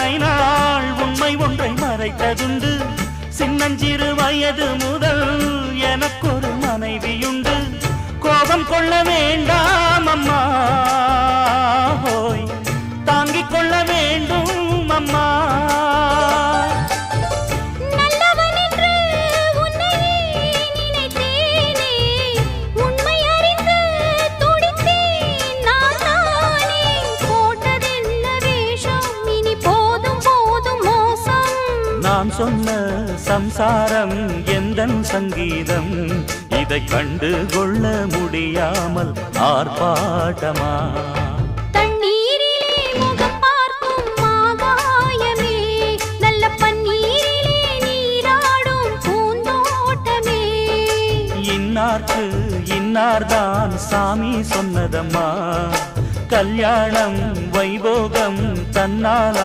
இத்தனை நாள் உண்மை ஒன்றை மறைத்ததுண்டு. சின்னஞ்சிறு வயது முதல் எனக்கொரு மனைவியுண்டு. கோபம் கொள்ள வேண்டாம் அம்மா, ஹோய் தாங்கிக் கொள்ள வேண்டும் அம்மா. நான் சொன்ன சம்சாரம் எந்தன் சங்கீதம், இதை கண்டு கொள்ள முடியாமல் ஆர்ப்பாட்டமா? தண்ணீரிலே முகம் பார்க்கும் ஆகாயமே, நல்ல பன்னீரிலே நீராடும் பூந்தோட்டமே. இன்னார்க்கு இன்னார்தான் சாமி சொன்னதம்மா, கல்யாணம் வைபோகம் தன்னால்